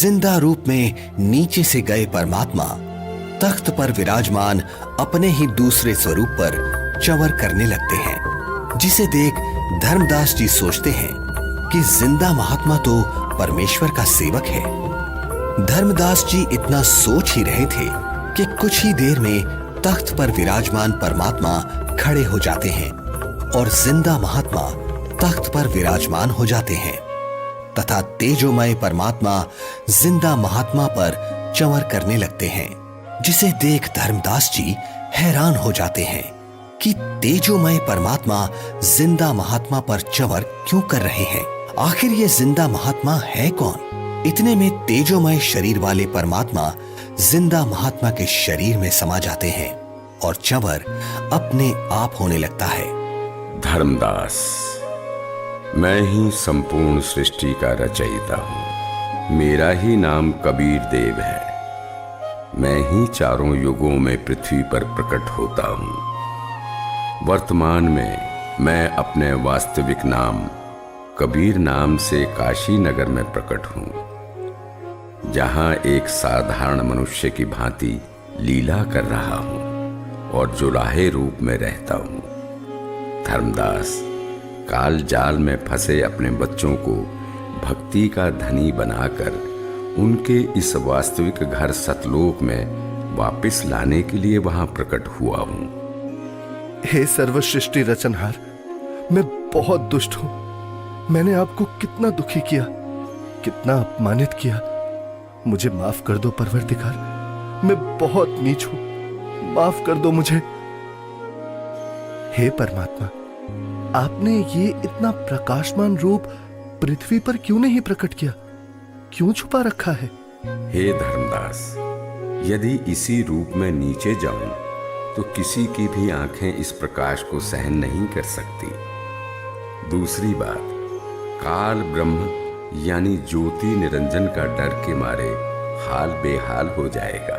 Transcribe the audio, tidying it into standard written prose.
जिंदा रूप में नीचे से गए परमात्मा तख्त पर विराजमान अपने ही दूसरे स्वरूप पर चंवर करने लगते हैं, जिसे देख धर्मदास जी सोचते हैं कि जिंदा महात्मा तो परमेश्वर का सेवक है। धर्मदास जी इतना सोच ही रहे थे कि कुछ ही देर में तख्त पर विराजमान परमात्मा खड़े हो जाते हैं और जिंदा महात्मा तख्त पर विराजमान हो जाते हैं तथा तेजोमय परमात्मा जिंदा महात्मा पर चंवर करने लगते हैं, जिसे देख धर्मदास जी हैरान हो जाते हैं कि तेजोमय परमात्मा जिंदा महात्मा पर चंवर क्यों कर रहे हैं। आखिर ये जिंदा महात्मा है कौन? इतने में तेजोमय शरीर वाले परमात्मा जिंदा महात्मा के शरीर में समा जाते हैं और चंवर अपने आप होने लगता है। धर्मदास, मैं ही संपूर्ण सृष्टि का रचयिता हूं। मेरा ही नाम कबीर देव है। मैं ही चारों युगों में पृथ्वी पर प्रकट होता हूं। वर्तमान में मैं अपने वास्तविक नाम कबीर नाम से काशी नगर में प्रकट हूं, जहां एक साधारण मनुष्य की भांति लीला कर रहा हूं और जुलाहे रूप में रहता हूं। धर्मदास, काल जाल में फंसे अपने बच्चों को भक्ति का धनी बनाकर उनके इस वास्तविक घर सतलोक में वापस लाने के लिए वहां प्रकट हुआ हूं। हे सर्वसृष्टि रचनहार, मैं बहुत दुष्ट हूं। मैंने आपको कितना दुखी किया, कितना अपमानित किया। मुझे माफ कर दो परवरदिगार, मैं बहुत नीच हूं, माफ कर दो मुझे। हे परमात्मा, आपने ये इतना प्रकाशमान रूप पृथ्वी पर क्यों नहीं प्रकट किया? क्यों छुपा रखा है? हे धर्मदास, यदि इसी रूप में नीचे जाऊं तो किसी की भी आंखें इस प्रकाश को सहन नहीं कर सकती। दूसरी बात, काल ब्रह्म यानी ज्योति निरंजन का डर के मारे हाल बेहाल हो जाएगा।